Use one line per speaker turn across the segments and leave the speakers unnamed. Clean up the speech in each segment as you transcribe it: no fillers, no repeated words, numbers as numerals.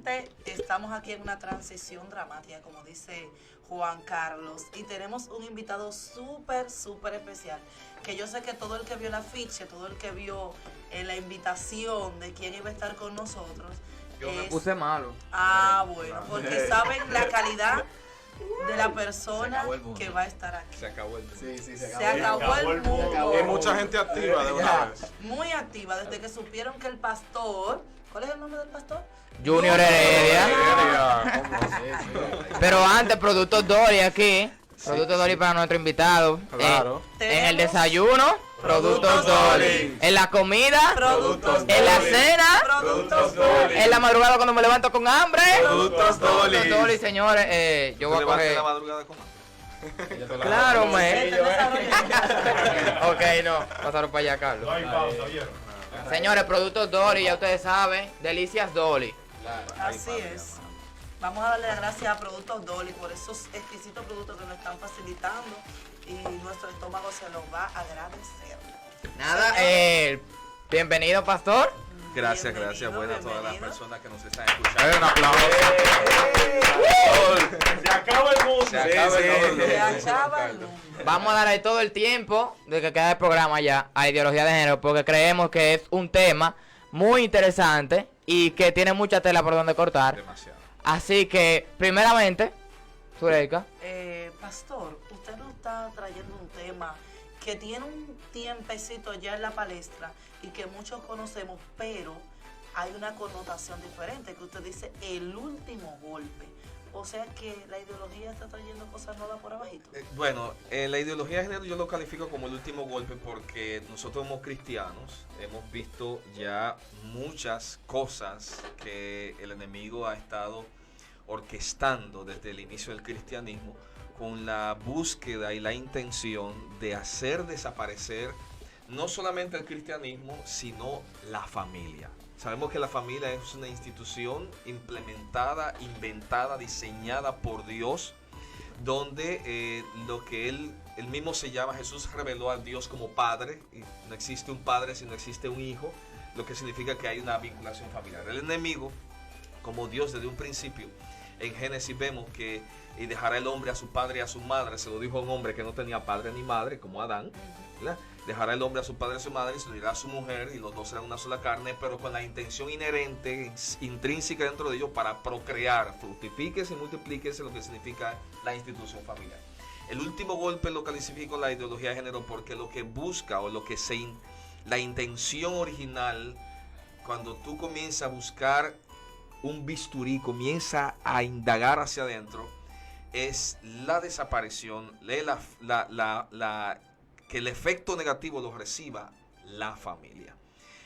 realmente estamos aquí en una transición dramática, como dice Juan Carlos, y tenemos un invitado súper, súper especial, que yo sé que todo el que vio el afiche, todo el que vio la invitación de quién iba a estar con nosotros.
Yo me puse malo.
Bueno, porque saben la calidad de la persona que va a estar aquí.
Se acabó el mundo.
Sí, se acabó el mundo.
Hay mucha gente activa de una vez.
Muy activa, desde que supieron que el pastor, ¿cuál es el nombre del pastor?
Junior Heredia. Pero antes, Productos Dolly aquí. Productos Dolly para nuestro invitado.
Claro.
En el desayuno, Productos Dolly. En la comida,
Productos
en la
Dolly.
cena,
Productos Dolly.
en la madrugada cuando me levanto con hambre.
Productos Dolly.
Productos Dolly, señores. Yo voy a coger.
la madrugada con hambre.
Claro,
Este
man.
desarrollo.
Ok, no. Pasaron para allá, Carlos.
No hay pausa, ¿vieron?
Señores, Productos Dolly, ya ustedes saben. Delicias Dolly.
Así es. Vamos a darle las gracias a Productos Dolly por esos exquisitos productos que nos están facilitando y nuestro estómago se los va a agradecer.
Nada, bienvenido, pastor.
Gracias,
Bienvenido,
gracias. Buenas a todas las
bienvenido.
personas que nos están escuchando.
Un aplauso.
Se acaba el mundo.
Se acaba el mundo.
Se acaba el mundo.
Vamos a darle todo el tiempo de que queda el programa ya a ideología de género porque creemos que es un tema muy interesante y que tiene mucha tela por donde cortar.
Demasiado.
Así que, primeramente, Zuleika.
Pastor, usted nos está trayendo un tema que tiene un tiempecito ya en la palestra y que muchos conocemos, pero hay una connotación diferente, que usted dice el último golpe. O sea que la ideología está trayendo cosas nuevas por abajito.
Bueno, la ideología de género yo lo califico como el último golpe porque nosotros como cristianos hemos visto ya muchas cosas que el enemigo ha estado orquestando desde el inicio del cristianismo con la búsqueda y la intención de hacer desaparecer no solamente el cristianismo, sino la familia. Sabemos que la familia es una institución implementada, inventada, diseñada por Dios, donde lo que él mismo se llama, Jesús reveló a Dios como Padre, y no existe un padre si no existe un hijo, lo que significa que hay una vinculación familiar. El enemigo, como Dios desde un principio, en Génesis vemos que y dejará el hombre a su padre y a su madre, se lo dijo a un hombre que no tenía padre ni madre, como Adán, ¿verdad? Dejará el hombre a su padre y a su madre y se lo dirá a su mujer y los dos serán una sola carne, pero con la intención inherente, intrínseca dentro de ellos para procrear, fructifíquese y multiplíquese, lo que significa la institución familiar. El último golpe lo califico la ideología de género porque lo que busca o lo que la intención original, cuando tú comienzas a buscar un bisturí, comienza a indagar hacia adentro, es la desaparición, que el efecto negativo lo reciba la familia.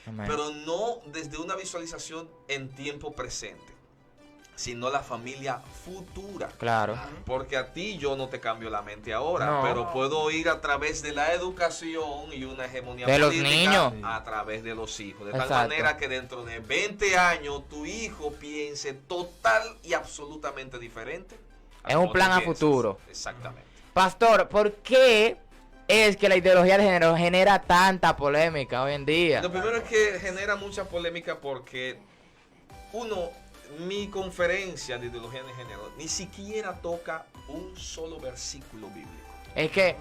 Amén.
Pero no desde una visualización en tiempo presente, sino la familia futura.
Claro.
Porque a ti yo no te cambio la mente ahora,
No.
pero puedo ir a través de la educación y una hegemonía
De los
política
niños.
a través de los hijos. De
Exacto.
tal manera que dentro de 20 años tu hijo piense total y absolutamente diferente.
Es un
como
plan
tú
a
piensas.
futuro.
Exactamente.
Pastor, ¿por qué es que la ideología de género genera tanta polémica hoy en día?
Lo primero es que genera mucha polémica porque mi conferencia de ideología de género ni siquiera toca un solo versículo bíblico.
Es que,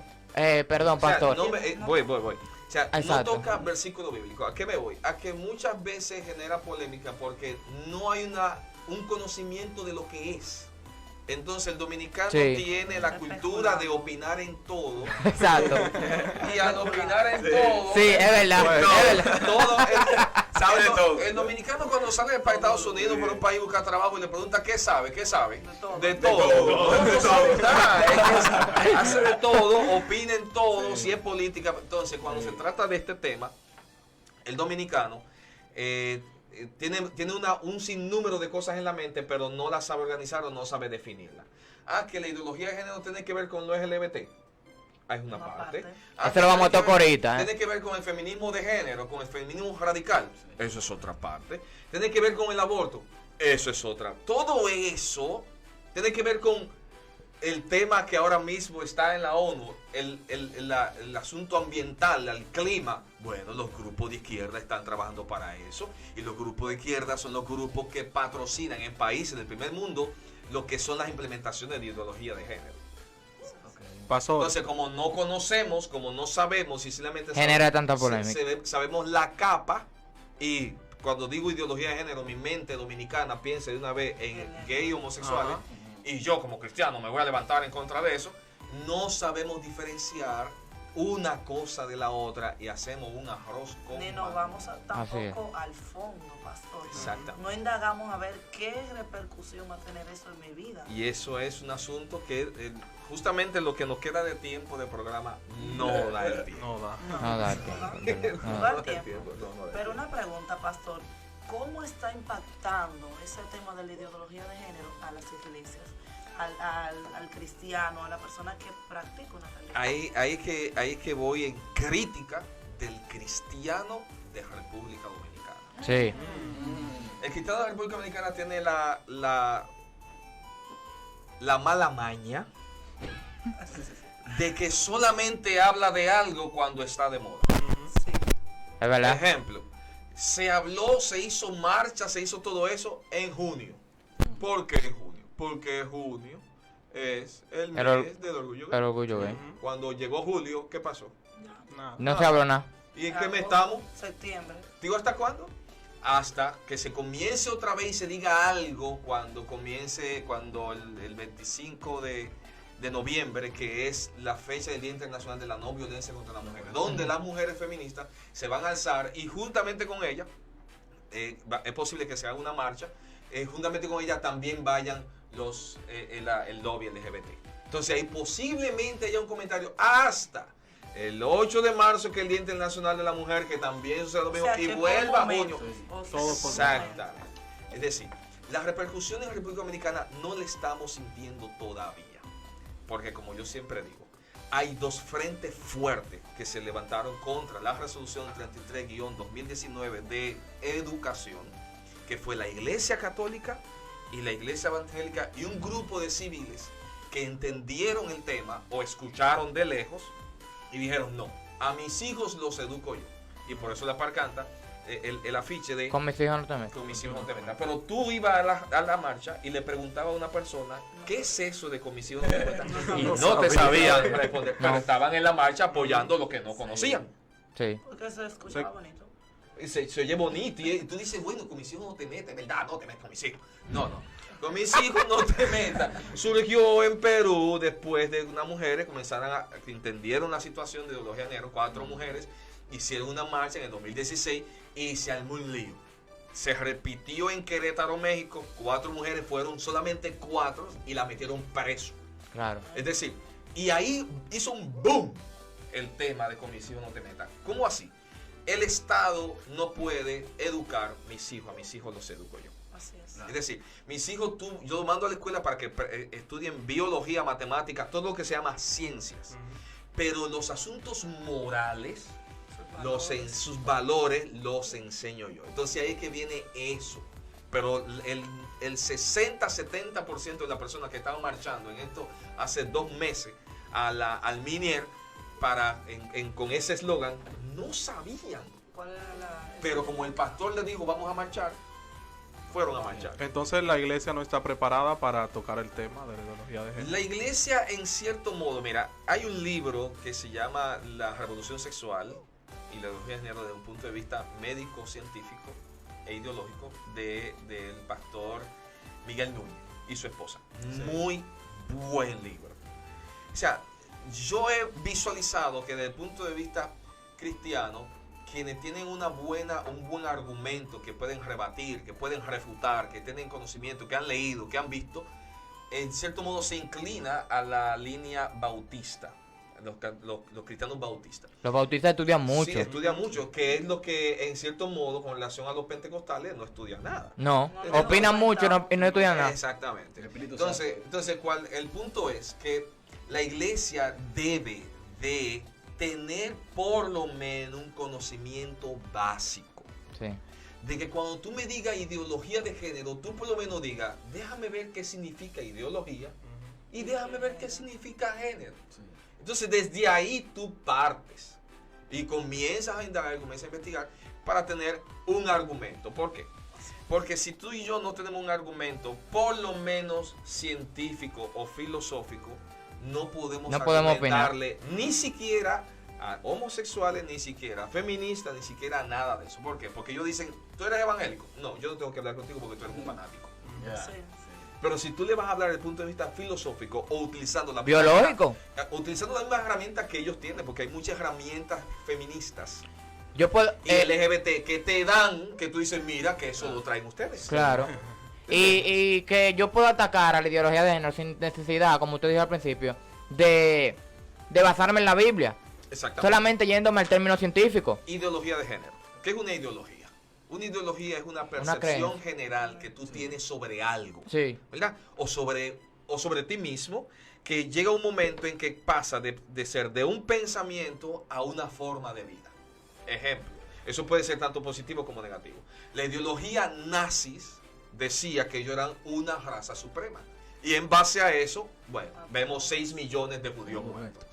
perdón,
O sea,
pastor.
voy. O sea,
Exacto.
no toca versículo bíblico. ¿A qué me voy? A que muchas veces genera polémica porque no hay un conocimiento de lo que es. Entonces el dominicano
Sí.
tiene la cultura de opinar en todo.
Exacto.
Y al opinar en todo.
Sí, es verdad. Es verdad.
Todo,
Sabe de todo.
El dominicano cuando sale para Estados Unidos por un país a buscar trabajo y le pregunta ¿qué sabe? ¿Qué sabe?
De todo.
De todo. No sabe nada. Es que hace de todo, opina en todo, si es política. Entonces, cuando se trata de este tema, el dominicano tiene un sinnúmero de cosas en la mente, pero no las sabe organizar o no sabe definirla. Que la ideología de género tiene que ver con lo LGBT. Es una parte.
Esto lo vamos a tocar ahorita,
Tiene que ver con el feminismo de género, con el feminismo radical. Eso es otra parte. Tiene que ver con el aborto. Eso es otra. Todo eso tiene que ver con el tema que ahora mismo está en la ONU, el asunto ambiental, el clima, bueno, los grupos de izquierda están trabajando para eso, y los grupos de izquierda son los grupos que patrocinan en países del primer mundo lo que son las implementaciones de ideología de género.
Pasó.
Entonces, como no conocemos, como no sabemos, y simplemente
Genera tanta polémica.
sabemos la capa, y cuando digo ideología de género, mi mente dominicana piensa de una vez en gay y homosexuales, y yo como cristiano me voy a levantar en contra de eso. No sabemos diferenciar una cosa de la otra y hacemos un arroz con
Ni nos vamos tampoco al fondo, pastor.
Exactamente.
No indagamos a ver qué repercusión va a tener eso en mi vida.
Y eso es un asunto que justamente lo que nos queda de tiempo de programa no da el tiempo.
No da.
No da tiempo.
No da tiempo. Pero una pregunta, pastor. ¿Cómo está impactando ese tema de la ideología de género a las iglesias, al cristiano, a la persona que practica una religión?
Ahí que voy en crítica del cristiano de República Dominicana.
Sí.
El cristiano de la República Dominicana tiene la mala maña de que solamente habla de algo cuando está de moda.
Sí.
Es verdad.
Ejemplo, se habló, se hizo marcha, se hizo todo eso en junio. ¿Por qué en junio? Porque junio es el mes del orgullo gay.
El orgullo gay.
Cuando llegó julio, ¿qué pasó?
Nada.
No se habló nada.
¿Y en qué mes estamos?
Septiembre.
Digo, ¿hasta cuándo? Hasta que se comience otra vez y se diga algo cuando el 25 de noviembre, que es la fecha del Día Internacional de la No Violencia contra las Mujeres, donde las mujeres feministas se van a alzar y juntamente con ellas, es posible que se haga una marcha, juntamente con ellas también vayan el lobby LGBT. Entonces ahí posiblemente haya un comentario hasta el 8 de marzo, que es el Día Internacional de la Mujer, que también sucede lo mismo,
O sea,
y
que
vuelva
por
junio.
momentos,
Todo por
Exactamente. Es decir, las repercusiones en la República Dominicana no le estamos sintiendo todavía. Porque como yo siempre digo, hay dos frentes fuertes que se levantaron contra la resolución 33-2019 de educación, que fue la Iglesia Católica y la Iglesia Evangélica, y un grupo de civiles que entendieron el tema o escucharon de lejos y dijeron: no, a mis hijos los educo yo. Y por eso la par canta el afiche de
Con mis hijos no te metas.
con mis hijos no te metas. Pero tú ibas a la marcha y le preguntabas a una persona: ¿qué es eso de con mis hijos no te metas? Y no te sabían responder, pero estaban en la marcha apoyando lo que no conocían.
Sí.
Porque se escuchaba bonito.
Y se oye bonito, y tú dices: bueno, con mis hijos no te metas, ¿verdad? No te metas con mis hijos. No, con mis hijos no te metas. Surgió en Perú después de unas mujeres que entendieron la situación de ideología de género. 4 mujeres hicieron una marcha en el 2016 y se armó un lío. Se repitió en Querétaro, México. 4 mujeres, fueron solamente 4 y la metieron preso.
Claro.
Es decir, y ahí hizo un boom el tema de con mis hijos no te metas. ¿Cómo así? El Estado no puede educar a mis hijos los educo yo.
Así es.
Es decir, mis hijos, yo los mando a la escuela para que estudien biología, matemáticas, todo lo que se llama ciencias. Pero los asuntos morales, sus valores, los enseño yo. Entonces ahí es que viene eso. Pero el 60-70% de las personas que estaban marchando en esto hace 2 meses al Minier con ese eslogan, no sabían.
¿Cuál era la...?
Pero como el pastor le dijo: vamos a marchar, fueron a marchar.
Entonces la iglesia no está preparada para tocar el tema de la ideología de género.
La iglesia, en cierto modo, mira, hay un libro que se llama La Revolución Sexual y la ideología de género desde un punto de vista médico, científico e ideológico del pastor Miguel Núñez y su esposa.
Sí.
Muy buen libro. O sea, yo he visualizado que desde el punto de vista cristiano, quienes tienen un buen argumento, que pueden rebatir, que pueden refutar, que tienen conocimiento, que han leído, que han visto, en cierto modo se inclina a la línea bautista, los cristianos bautistas.
Los bautistas estudian mucho.
Sí, estudian mucho, que es lo que en cierto modo con relación a los pentecostales no estudian nada.
No,
No,
opinan mucho y no estudian nada.
Exactamente. Entonces, el punto es que la iglesia debe de tener por lo menos un conocimiento básico.
Sí.
De que cuando tú me digas ideología de género, tú por lo menos digas: déjame ver qué significa ideología y déjame ver qué significa género. Entonces, desde ahí tú partes y comienzas a indagar, comienzas a investigar para tener un argumento. ¿Por qué? Porque si tú y yo no tenemos un argumento, por lo menos científico o filosófico, no podemos argumentarle ni siquiera a homosexuales, ni siquiera a feministas, ni siquiera a nada de eso. ¿Por qué? Porque ellos dicen, ¿tú eres evangélico? No, yo no tengo que hablar contigo porque tú eres un fanático.
Sí.
Pero si tú le vas a hablar desde el punto de vista filosófico o utilizando la
Biológico.
utilizando las mismas herramientas que ellos tienen, porque hay muchas herramientas feministas
Yo puedo.
y LGBT que te dan, que tú dices, mira, que eso lo traen ustedes.
Claro. Y que yo puedo atacar a la ideología de género sin necesidad, como usted dijo al principio, de basarme en la Biblia.
Exactamente.
Solamente yéndome al término científico.
Ideología de género. ¿Qué es una ideología? Una ideología es una
creencia.
percepción general que tú tienes sobre algo,
Sí.
¿verdad? O sobre ti mismo, que llega un momento en que pasa de ser de un pensamiento a una forma de vida. Ejemplo, eso puede ser tanto positivo como negativo. La ideología nazis decía que ellos eran una raza suprema. Y en base a eso, bueno, vemos 6 millones de judíos muertos.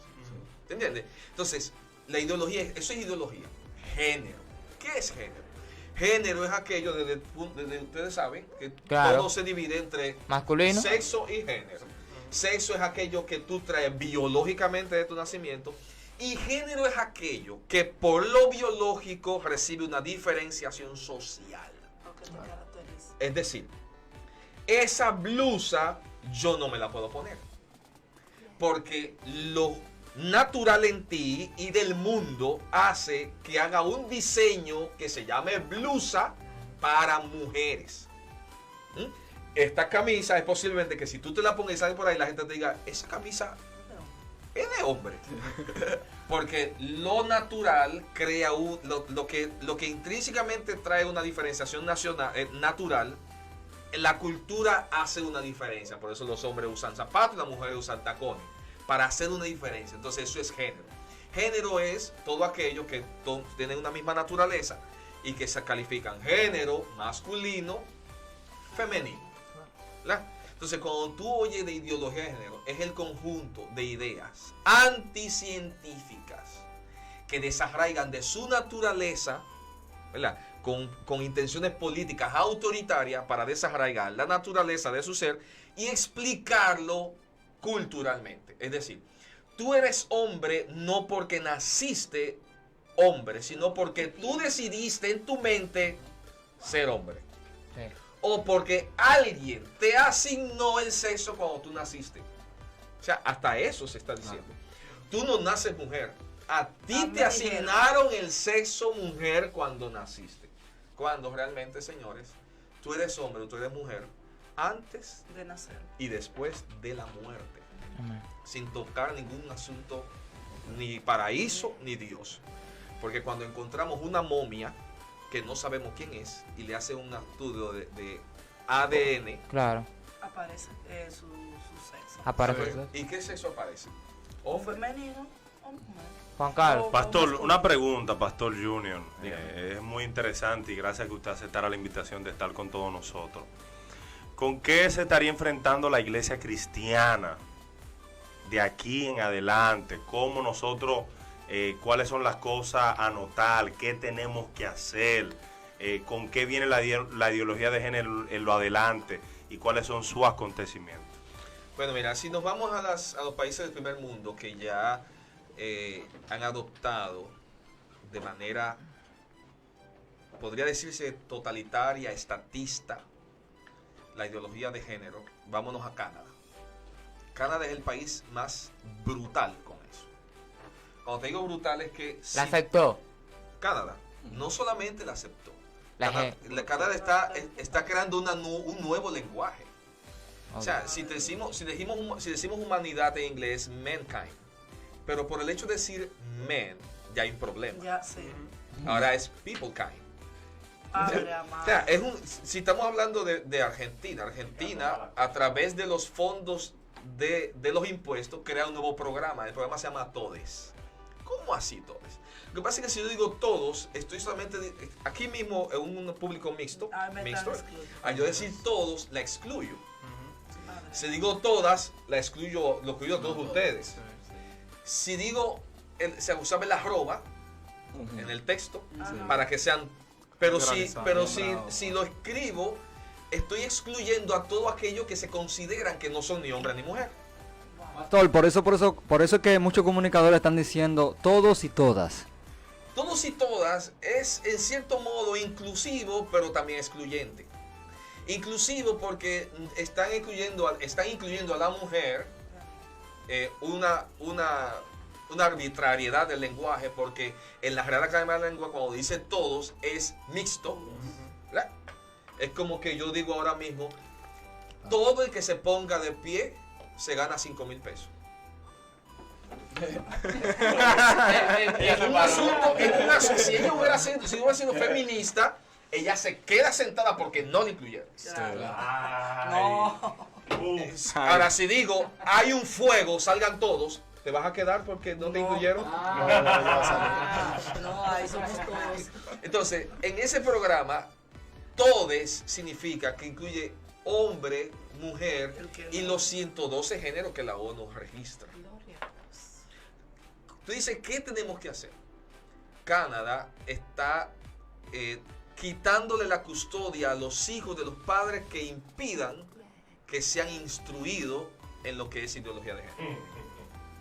¿Te entiendes? Entonces, la ideología, eso es ideología. Género. ¿Qué es género? Género es aquello, desde ustedes saben, que
Claro.
todo se divide entre
Masculino.
sexo y género. Sexo es aquello que tú traes biológicamente de tu nacimiento. Y género es aquello que por lo biológico recibe una diferenciación social.
Lo que te caracteriza.
Es decir, esa blusa yo no me la puedo poner. Porque lo natural en ti y del mundo hace que haga un diseño que se llame blusa para mujeres. ¿Mm? Esta camisa es posiblemente que si tú te la pones y sales por ahí, la gente te diga, esa camisa es de hombre. Porque lo natural crea lo que intrínsecamente trae una diferenciación natural. La cultura hace una diferencia. Por eso los hombres usan zapatos y las mujeres usan tacones. Para hacer una diferencia. Entonces eso es género. Género es todo aquello que tiene una misma naturaleza y que se califican género, masculino, femenino. ¿Verdad? Entonces cuando tú oyes de ideología de género, es el conjunto de ideas anticientíficas que desarraigan de su naturaleza, ¿verdad? Con intenciones políticas autoritarias para desarraigar la naturaleza de su ser y explicarlo culturalmente. Es decir, tú eres hombre no porque naciste hombre, sino porque tú decidiste en tu mente ser hombre.
Sí.
O porque alguien te asignó el sexo cuando tú naciste. O sea, hasta eso se está diciendo. Tú no naces mujer. A ti te asignaron el sexo mujer cuando naciste. Cuando realmente, señores, tú eres hombre o tú eres mujer antes
De nacer.
y después de la muerte.
Amén.
Sin tocar ningún asunto, ni paraíso ni Dios. Porque cuando encontramos una momia que no sabemos quién es y le hace un estudio de ADN,
Claro.
Aparece su sexo.
Aparece.
¿y qué sexo aparece?
O
Hombre.
femenino o mujer.
Juan Carlos.
Pastor, una pregunta, Pastor Junior.
Dígame.
Es muy interesante y gracias que usted aceptara la invitación de estar con todos nosotros. ¿Con qué se estaría enfrentando la iglesia cristiana de aquí en adelante? ¿Cómo nosotros, cuáles son las cosas a notar? ¿Qué tenemos que hacer? ¿Con qué viene la ideología de género en lo adelante? ¿Y cuáles son sus acontecimientos?
Bueno, mira, si nos vamos a los países del primer mundo que ya han adoptado de manera, podría decirse, totalitaria, estatista, la ideología de género, vámonos a Canadá. Canadá es el país más brutal con eso. Cuando te digo brutal es que
La aceptó.
Canadá no solamente la aceptó,
La
Canadá está creando un nuevo lenguaje. O sea, si decimos humanidad en inglés, mankind, pero por el hecho de decir man, ya hay un problema.
Ya, sí.
Ahora es people kind.
Padre
O
amado.
sea, si estamos hablando de Argentina, a través de los fondos de los impuestos, crea un nuevo programa. El programa se llama Todes. ¿Cómo así Todes? Lo que pasa es que si yo digo todos, estoy solamente aquí mismo en un público mixto.
Ay, me están excluyendo.
Al yo decir todos, la excluyo. Si digo todas, lo excluyo a todos ustedes. Si digo, se usaba la arroba en el texto, para que sean... Pero si lo escribo, estoy excluyendo a todo aquello que se consideran que no son ni hombre ni mujer.
Pastor, por eso es que muchos comunicadores están diciendo todos y todas.
Todos y todas es en cierto modo inclusivo, pero también excluyente. Inclusivo porque están incluyendo a la mujer una arbitrariedad del lenguaje, porque en la Real Academia de la Lengua cuando dice todos es mixto, ¿verdad? Es como que yo digo ahora mismo, todo el que se ponga de pie se gana 5,000 pesos. Si ella hubiera sido feminista, ella se queda sentada porque no la incluyeron.
No.
Ahora, si digo, hay un fuego, salgan todos, ¿te vas a quedar porque no te incluyeron?
No, ahí somos todos.
Entonces, en ese programa, todes significa que incluye hombre, mujer y los 112 géneros que la ONU registra. Tú dices, ¿qué tenemos que hacer? Canadá está quitándole la custodia a los hijos de los padres que impidan que sean instruidos en lo que es ideología de género.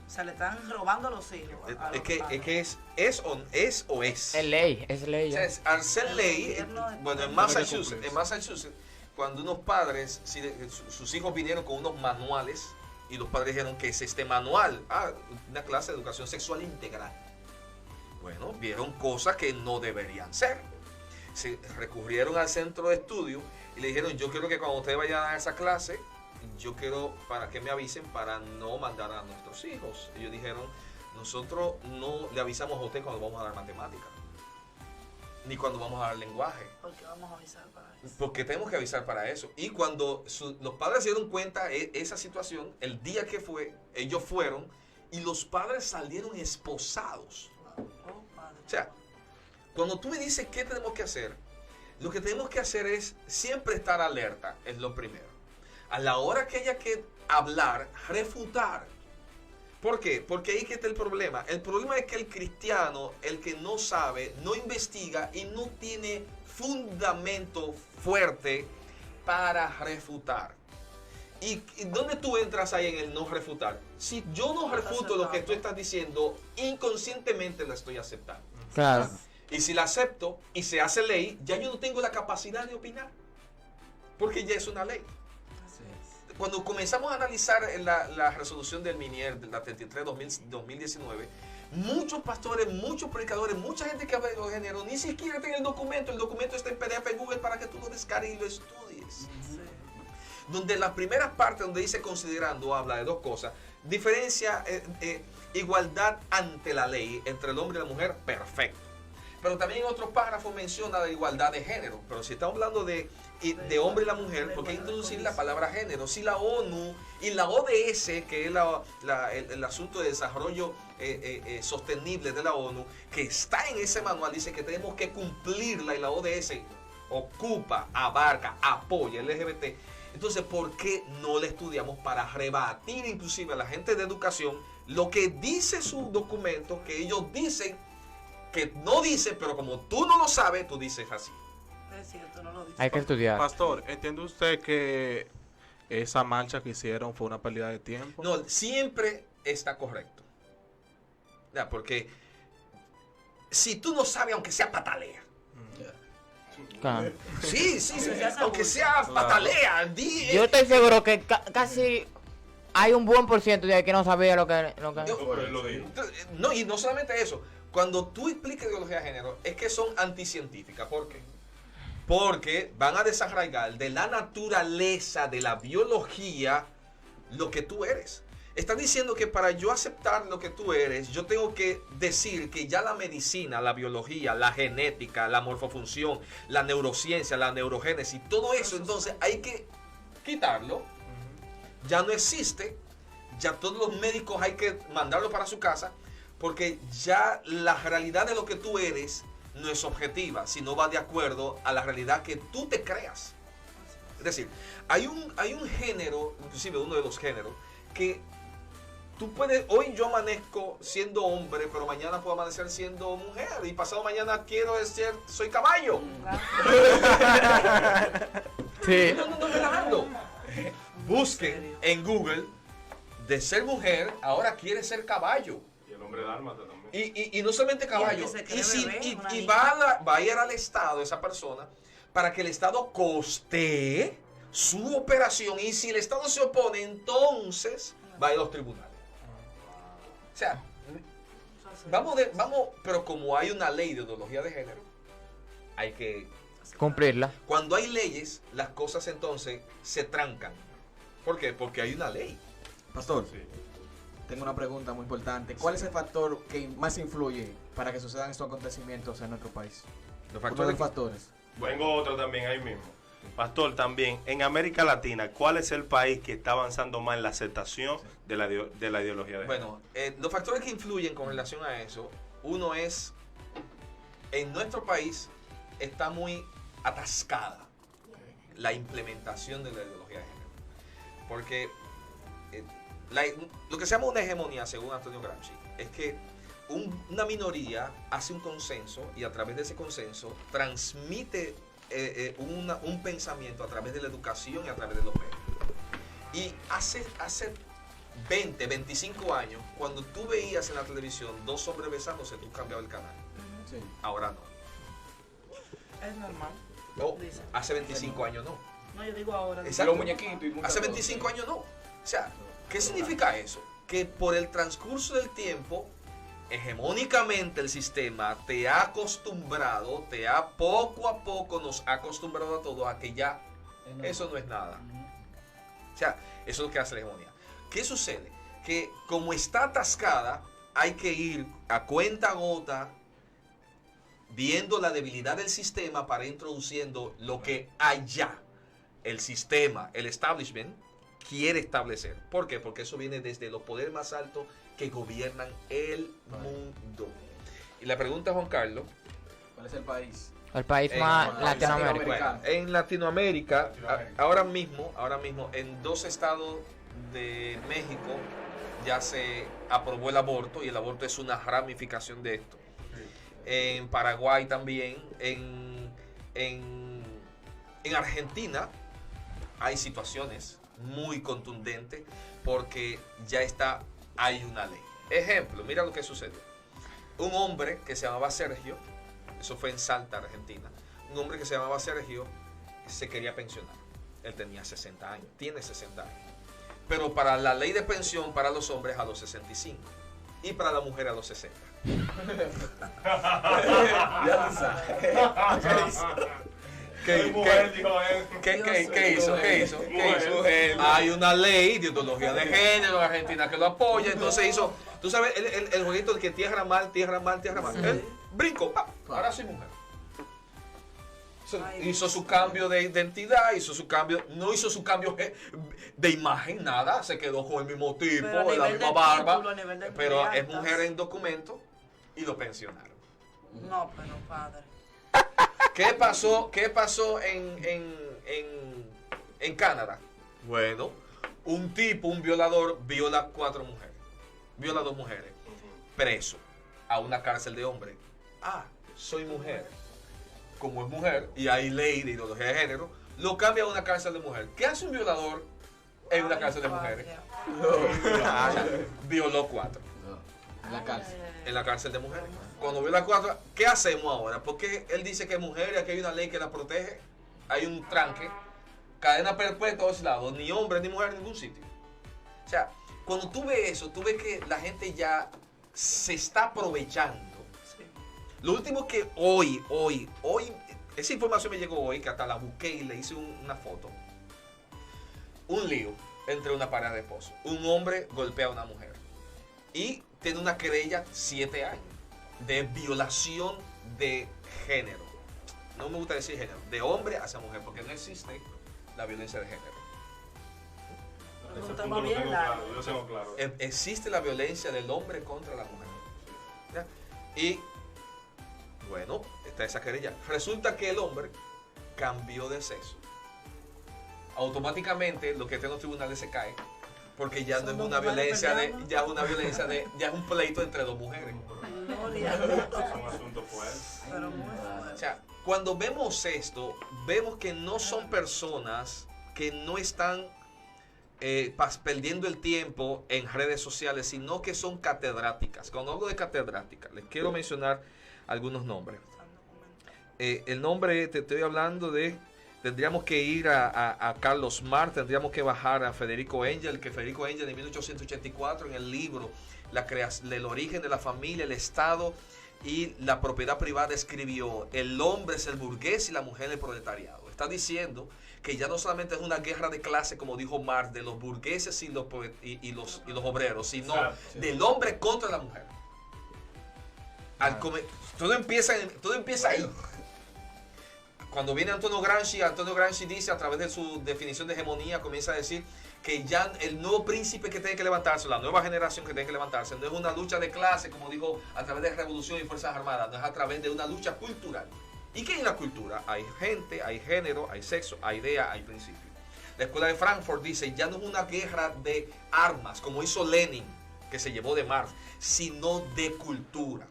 O sea, le están robando los hijos.
Es que es o es.
Es ley
O sea,
ya.
al ser ley, bueno, en Massachusetts, cuando unos padres, sus hijos vinieron con unos manuales y los padres dijeron que es este manual, una clase de educación sexual integral. Bueno, vieron cosas que no deberían ser. Se recurrieron al centro de estudio y le dijeron, yo quiero que cuando ustedes vayan a esa clase, yo quiero para que me avisen para no mandar a nuestros hijos. Ellos dijeron, nosotros no le avisamos a usted cuando vamos a dar matemática, ni cuando vamos a dar lenguaje.
Porque vamos a avisar para eso.
Porque tenemos que avisar para eso. Y cuando los padres se dieron cuenta de esa situación, el día que ellos fueron y los padres salieron esposados. O sea, cuando tú me dices qué tenemos que hacer, lo que tenemos que hacer es siempre estar alerta, es lo primero. A la hora que haya que hablar, refutar. ¿Por qué? Porque ahí que está el problema. El problema es que el cristiano, el que no sabe, no investiga y no tiene fundamento fuerte para refutar. ¿Y dónde tú entras ahí en el no refutar? Si yo no refuto lo que tú estás diciendo, inconscientemente lo estoy aceptando.
Claro.
Y si la acepto y se hace ley, ya yo no tengo la capacidad de opinar. Porque ya es una ley. Cuando comenzamos a analizar la resolución del MINIER, de la 33-2019, muchos pastores, muchos predicadores, mucha gente que habla de género, ni siquiera tiene el documento está en PDF en Google para que tú lo descargues y lo estudies. Donde la primera parte donde dice considerando habla de dos cosas, diferencia, igualdad ante la ley entre el hombre y la mujer, perfecto. Pero también en otro párrafo menciona la igualdad de género. Pero si estamos hablando de hombre y la mujer, ¿por qué introducir la palabra género? Si la ONU y la ODS, que es el asunto de desarrollo sostenible de la ONU, que está en ese manual, dice que tenemos que cumplirla y la ODS ocupa, abarca, apoya el LGBT. Entonces, ¿por qué no le estudiamos para rebatir inclusive a la gente de educación lo que dice su documento, que ellos dicen que no dicen, pero como tú no lo sabes, tú dices así?
Es cierto, no lo dices.
Hay que estudiar.
Pastor, ¿entiende usted que esa marcha que hicieron fue una pérdida de tiempo?
No, siempre está correcto. Ya, porque si tú no sabes, aunque sea patalea.
Claro.
Sí, aunque sea patalea.
Yo estoy seguro que casi hay un buen por ciento de ahí que no sabía lo que...
No, y no solamente eso. Cuando tú explicas ideología de género, es que son anticientíficas. ¿Por qué? Porque van a desarraigar de la naturaleza, de la biología, lo que tú eres. Están diciendo que para yo aceptar lo que tú eres, yo tengo que decir que ya la medicina, la biología, la genética, la morfofunción, la neurociencia, la neurogénesis, todo eso, entonces hay que quitarlo. Ya no existe. Ya todos los médicos hay que mandarlo para su casa. Porque ya la realidad de lo que tú eres no es objetiva, sino va de acuerdo a la realidad que tú te creas. Es decir, hay un género, inclusive uno de los géneros, que tú puedes, hoy yo amanezco siendo hombre, pero mañana puedo amanecer siendo mujer, y pasado mañana quiero ser, soy caballo.
Sí.
No relajando. Busquen en Google de ser mujer, ahora quiere ser caballo.
Y el hombre dálmata también.
Y no solamente caballo,
que se cree
y
bebé, una niña.
va a ir al Estado esa persona para que el Estado costee su operación, y si el Estado se opone, entonces va a ir a los tribunales. O sea, vamos, pero como hay una ley de ideología de género, hay que...
Cumplirla.
Cuando hay leyes, las cosas entonces se trancan. ¿Por qué? Porque hay una ley.
Pastor,
Sí.
tengo una pregunta muy importante. ¿Cuál es el factor que más influye para que sucedan estos acontecimientos en nuestro país?
Los
Uno de los
factores...
factores.
Tengo otro también ahí mismo. Pastor, también, en América Latina, ¿cuál es el país que está avanzando más en la aceptación de la ideología de género?
Bueno, los factores que influyen con relación a eso, uno es, en nuestro país está muy atascada la implementación de la ideología de género. Porque lo que se llama una hegemonía, según Antonio Gramsci, es que una minoría hace un consenso y a través de ese consenso transmite un pensamiento a través de la educación y a través de los medios. Y hace 20, 25 años, cuando tú veías en la televisión dos hombres besándose, tú cambiabas el canal.
Sí.
Ahora no.
Es normal.
No,
Dice.
hace 25 años no.
No, yo digo ahora.
Exacto.
Los muñequitos y muchas
Hace
cosas.
25 años no. O sea, ¿qué significa eso? Que por el transcurso del tiempo, hegemónicamente el sistema te ha acostumbrado, poco a poco nos ha acostumbrado a todo a que ya eso no es nada. O sea, eso es lo que hace la hegemonía. ¿Qué sucede? Que como está atascada, hay que ir a cuenta gota viendo la debilidad del sistema para ir introduciendo lo que allá el sistema, el establishment, quiere establecer. ¿Por qué? Porque eso viene desde los poderes más altos que gobiernan el mundo. Y la pregunta, Juan Carlos,
¿Cuál es el país?
El país
En-
más
en-
Latinoamérica.
bueno, en Latinoamérica, ahora mismo, en 2 estados de México ya se aprobó el aborto, y el aborto es una ramificación de esto. En Paraguay también, en Argentina hay situaciones muy contundentes porque ya hay una ley. Ejemplo, mira lo que sucedió. Un hombre que se llamaba Sergio, eso fue en Salta, Argentina, un hombre que se llamaba Sergio se quería pensionar. Él tenía 60 años, tiene 60 años. Pero para la ley de pensión para los hombres a los 65 y para la mujer a los 60.
Ya tú sabes.
¿Qué hizo? Hay una ley de ideología de género en Argentina que lo apoya, entonces hizo, tú sabes, el jueguito de que tierra mal. Él brincó, ahora soy mujer. Hizo su cambio de identidad, no hizo su cambio de imagen, nada, se quedó con el mismo tipo,
Pero a
la
nivel
misma
del
barba,
título, a nivel de
pero es
actas.
mujer en documento y lo pensionaron.
No, pero padre.
¿Qué pasó en Canadá? Bueno, un violador, viola a 4 mujeres. Viola a 2 mujeres. Preso a una cárcel de hombres. Soy mujer. Como es mujer y hay ley de ideología de género, lo cambia a una cárcel de mujer. ¿Qué hace un violador en una cárcel de mujeres? Violó 4.
En la cárcel.
En la cárcel de mujeres. Cuando viola 4, ¿qué hacemos ahora? Porque él dice que es mujer y aquí hay una ley que la protege. Hay un tranque. Cadena perpetua a todos lados. Ni hombre, ni mujer en ningún sitio. O sea, cuando tú ves eso, tú ves que la gente ya se está aprovechando. Lo último que hoy, esa información me llegó hoy, que hasta la busqué y le hice una foto. Un lío entre una pareja de esposos. Un hombre golpea a una mujer. Y tiene una querella 7 años de violación de género. No me gusta decir género, de hombre hacia mujer, porque no existe la violencia de género.
Es un
Ese
tema
punto lo
bien
tengo
largo.
claro, yo tengo claro.
Existe la violencia del hombre contra la mujer. ¿Ya? Y bueno, está esa querella. Resulta que el hombre cambió de sexo. automáticamente lo que está en los tribunales se cae. Porque ya no
Son
es
dos
una
mujeres
violencia de,
peleando.
ya es una violencia de, ya es un pleito entre dos mujeres.
Gloria.
Es un asunto fuerte.
Pero muy
O
fuerte.
sea, cuando vemos esto, vemos que no son personas que no están perdiendo el tiempo en redes sociales, sino que son catedráticas. Cuando hablo de catedráticas, les quiero mencionar algunos nombres. El nombre, te estoy hablando de, tendríamos que ir a Carlos Marx, tendríamos que bajar a Federico Engel, que Federico Engel en 1884 en el libro El origen de la familia, el Estado y la propiedad privada escribió: el hombre es el burgués y la mujer el proletariado. Está diciendo que ya no solamente es una guerra de clase, como dijo Marx, de los burgueses y los obreros, sino
Exacto.
del hombre contra la mujer. Todo empieza ahí. Cuando viene Antonio Gramsci dice, a través de su definición de hegemonía, comienza a decir que ya el nuevo príncipe que tiene que levantarse, la nueva generación que tiene que levantarse, no es una lucha de clase, como dijo, a través de revolución y fuerzas armadas, no es a través de una lucha cultural. ¿Y qué es la cultura? Hay gente, hay género, hay sexo, hay idea, hay principio. La escuela de Frankfurt dice, ya no es una guerra de armas, como hizo Lenin, que se llevó de Marx, sino de cultura.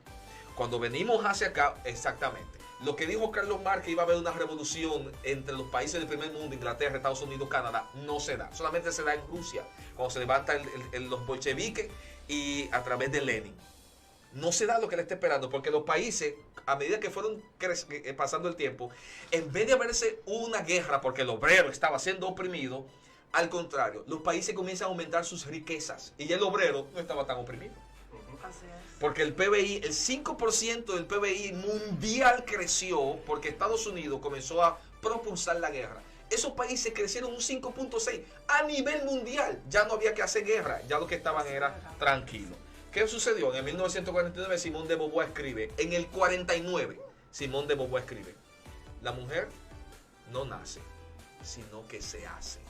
Cuando venimos hacia acá, exactamente. Lo que dijo Carlos Marx, que iba a haber una revolución entre los países del primer mundo, Inglaterra, Estados Unidos, Canadá, no se da. Solamente se da en Rusia, cuando se levantan los bolcheviques y a través de Lenin. No se da lo que él está esperando, porque los países, a medida que fueron pasando el tiempo, en vez de haberse una guerra porque el obrero estaba siendo oprimido, al contrario, los países comienzan a aumentar sus riquezas y ya el obrero no estaba tan oprimido.
Así es.
Porque el PBI, el 5% del PBI mundial creció porque Estados Unidos comenzó a propulsar la guerra. Esos países crecieron un 5.6 a nivel mundial. Ya no había que hacer guerra, ya lo que estaban era tranquilos. ¿Qué sucedió? En el 1949 Simón de Beauvoir escribe, en el 49 Simón de Beauvoir escribe, la mujer no nace, sino que se hace.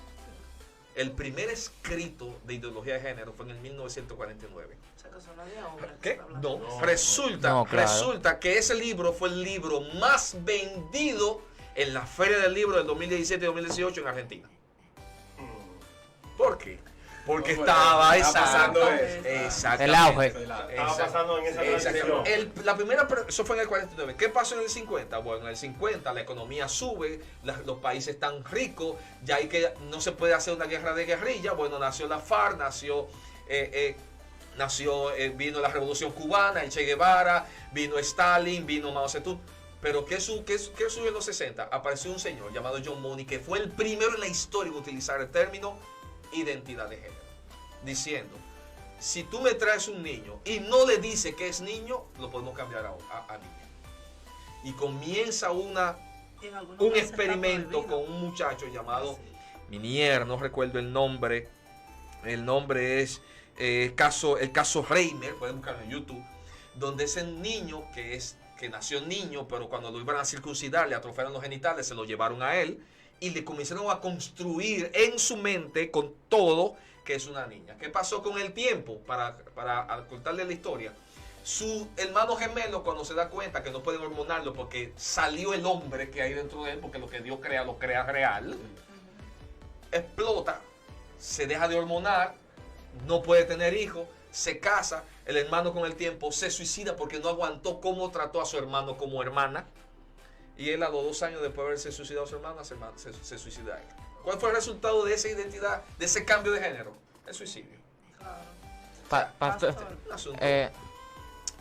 El primer escrito de ideología de género fue en el 1949.
O sea, que eso no es de hombres.
¿Qué?
Hablando.
No, resulta,
No, claro.
resulta que ese libro fue el libro más vendido en la Feria del Libro del 2017 y 2018 en Argentina. ¿Por qué? Porque estaba
pasando
exactamente.
El auge.
Estaba pasando en esa transición.
La primera, eso fue en el 49. ¿Qué pasó en el 50? Bueno, en el 50 la economía sube, los países están ricos, ya hay que, no se puede hacer una guerra de guerrilla. Bueno, nació la FARC, vino la Revolución Cubana, el Che Guevara, vino Stalin, vino Mao Zedong. Pero ¿qué subió en los 60? Apareció un señor llamado John Money, que fue el primero en la historia en utilizar el término identidad de género, diciendo, si tú me traes un niño y no le dices que es niño, lo podemos cambiar a niña. Y comienza
Y en algunos
un
países está
experimento
prohibido.
con un muchacho llamado
Sí.
Minier, no recuerdo el nombre. El nombre es el caso Reimer, pueden buscarlo en YouTube, donde ese niño que nació niño, pero cuando lo iban a circuncidar, le atrofiaron los genitales, se lo llevaron a él y le comenzaron a construir en su mente con todo que es una niña. ¿Qué pasó con el tiempo? Para contarle la historia. Su hermano gemelo, cuando se da cuenta que no pueden hormonarlo porque salió el hombre que hay dentro de él, porque lo que Dios crea, lo crea real, explota, se deja de hormonar, no puede tener hijos, se casa, el hermano con el tiempo se suicida porque no aguantó cómo trató a su hermano como hermana. Y él a los 2 años después de haberse suicidado a su hermana, se suicida él. ¿Cuál fue el resultado de esa identidad, de ese cambio de género? El suicidio.
Claro.
Pastor,
Un asunto.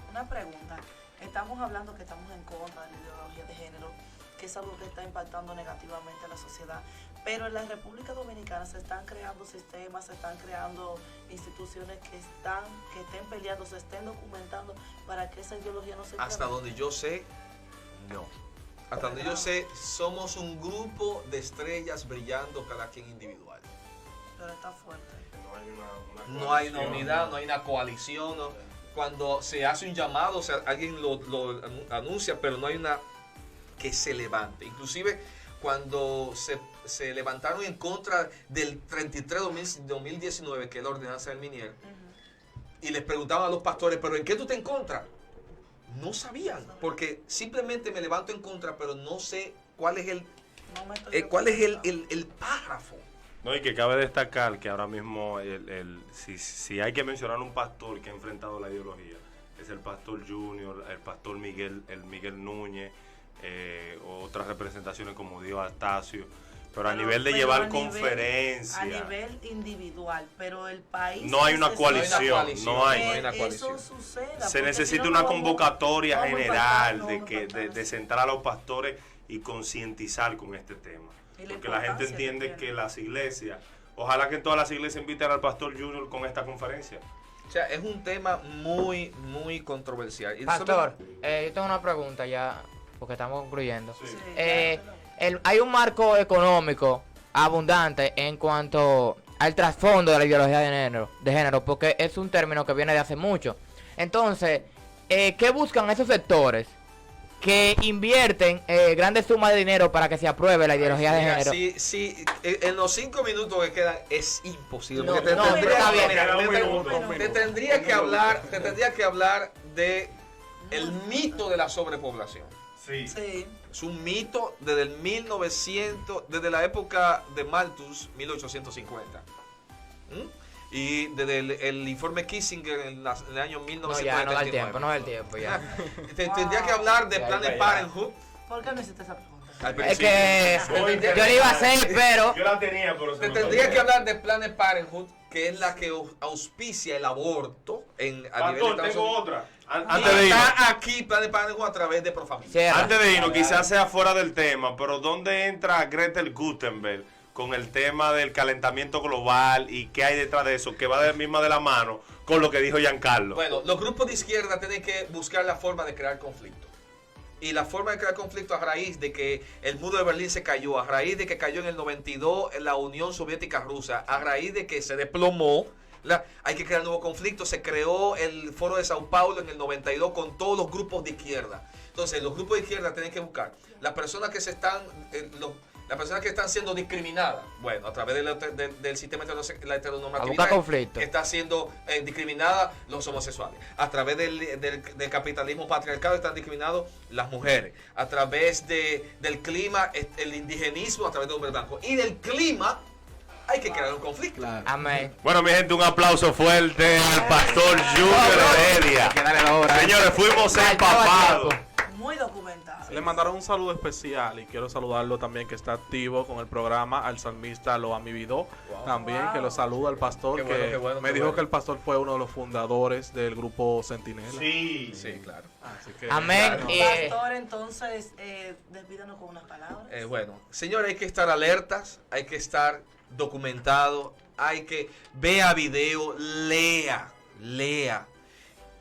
Una pregunta. Estamos hablando que estamos en contra de la ideología de género, que es algo que está impactando negativamente a la sociedad. Pero en la República Dominicana se están creando sistemas, se están creando instituciones que estén peleando, se estén documentando para que esa ideología no se
Hasta donde yo sé, no. Hasta donde yo sé, somos un grupo de estrellas brillando, cada quien individual.
Pero está fuerte.
No hay una unidad, no hay una coalición. No. Cuando se hace un llamado, o sea, alguien lo anuncia, pero no hay una que se levante. Inclusive cuando se levantaron en contra del 33-2019, que es la ordenanza del Minier, y les preguntaban a los pastores, ¿pero en qué tú estás en contra? No sabían, porque simplemente me levanto en contra, pero no sé cuál es
No me estoy
¿Cuál es
refiriendo.
el párrafo?
No, y que cabe destacar que ahora mismo, si hay que mencionar un pastor que ha enfrentado la ideología, es el pastor Junior, el pastor Miguel Núñez, otras representaciones como Dios Astacio, pero a nivel de
pero
llevar
a nivel-
conferencia,
a nivel individual, pero el país
no hay una
necesita
coalición, no hay.
no hay una
que
coalición.
eso suceda,
Se
porque si
necesita
no,
una
no vamos-
convocatoria
vamos a
general
impactar,
de
no
que
vamos a impactar
de
así.
centrar a los pastores y concientizar con este tema.
Y la
Porque la gente
importancia que
entiende
tiene.
que las iglesias, ojalá que todas las iglesias inviten al pastor Junior con esta conferencia.
O sea, es un tema muy, muy controversial. Y
Pastor, yo tengo una pregunta ya, porque estamos concluyendo.
Sí,
Eh,
claro.
hay un marco económico abundante en cuanto al trasfondo de la ideología de género, porque es un término que viene de hace mucho. Entonces, ¿qué buscan esos sectores que invierten grandes sumas de dinero para que se apruebe la ideología de género?
Sí, en los 5 minutos que quedan es imposible.
No,
Porque te
no,
tendría
está
que-
bien.
mira,
Queda un
te-
minuto,
te-
un
te
minuto.
tendría que hablar de el mito de la sobrepoblación.
Sí.
Sí.
Es un mito desde el 1900, desde la época de Malthus, 1850. ¿Mm? Y desde el informe Kissinger en el año
No,
1999.
ya, no da el tiempo, no da el tiempo, ya.
Tendría que hablar de
Ya,
Planned
ya.
Parenthood.
¿Por qué me hiciste esa pregunta?
Al
Es
principio.
que
Te-
yo le iba a hacer, pero...
Yo la tenía, pero se
Te
me
tendría
olvidó.
que hablar de Planned Parenthood, que es la que auspicia el aborto a nivel de
Pastor,
Estados
tengo
Unidos.
otra.
Y
Antes de irnos.
está aquí Planned Parenthood a través de Profamilia.
Cierra.
Antes de irnos, quizás sea fuera del tema, pero ¿dónde entra Gretel Gutenberg con el tema del calentamiento global y qué hay detrás de eso? Que va de misma de la mano con lo que dijo Giancarlo.
Bueno, los grupos de izquierda tienen que buscar la forma de crear conflicto. Y la forma de crear conflicto a raíz de que el muro de Berlín se cayó, a raíz de que cayó en el 92 en la Unión Soviética Rusa, a raíz de que se desplomó, hay que crear nuevo conflicto. Se creó el Foro de Sao Paulo en el 92 con todos los grupos de izquierda. Entonces, los grupos de izquierda tienen que buscar las personas que las personas que están siendo discriminadas, bueno, a través del sistema de la
A
heteronormatividad,
buscar conflicto.
que está siendo discriminada los homosexuales. A través del capitalismo patriarcal están discriminados las mujeres. A través del clima, el indigenismo, a través del hombre blanco. Y del clima hay que crear un conflicto.
Claro.
Amén.
Bueno, mi gente, un aplauso fuerte al pastor Junior Heredia.
Hay que darle la hora.
Señores, fuimos
Ya,
empapados.
Muy documentado.
Le mandaron un saludo especial y quiero saludarlo también que está activo con el programa, al salmista Lo Amividó, también que lo saluda al pastor,
Qué bueno,
que
qué bueno,
me
qué
dijo
bueno.
que el pastor fue uno de los fundadores del grupo Centinela.
Sí.
Sí, claro.
Así que,
Amén.
claro.
Pastor, entonces, despídanos con unas palabras.
Bueno, señores, hay que estar alertas, hay que estar documentado, hay que vea video, lea.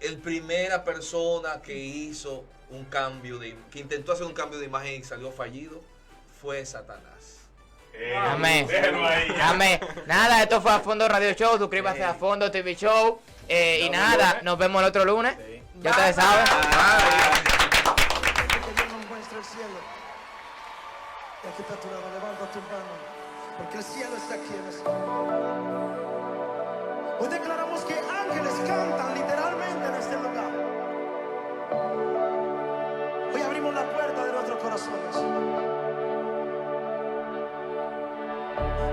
El primera persona que hizo que intentó hacer un cambio de imagen y salió fallido fue Satanás.
Amén.
Déjenlo ahí.
Amén. Nada, esto fue a Fondo Radio Show. Suscríbase a Fondo TV Show. Y nada, nos vemos el otro lunes. Ya ustedes saben.
Que Dios nos muestre el cielo. Y aquí está tu lado, levanta tu mano, porque el cielo está aquí en este lugar. Hoy declaramos que ángeles cantan literalmente en este lugar. Hoy abrimos la puerta de nuestros corazones.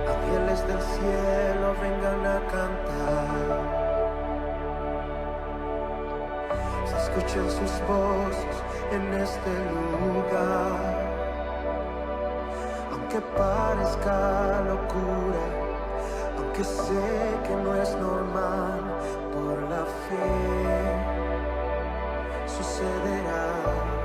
Ángeles del cielo vengan a cantar. Se escuchen sus voces en este lugar. Aunque parezca locura, aunque sé que no es normal, por la fe sucederá.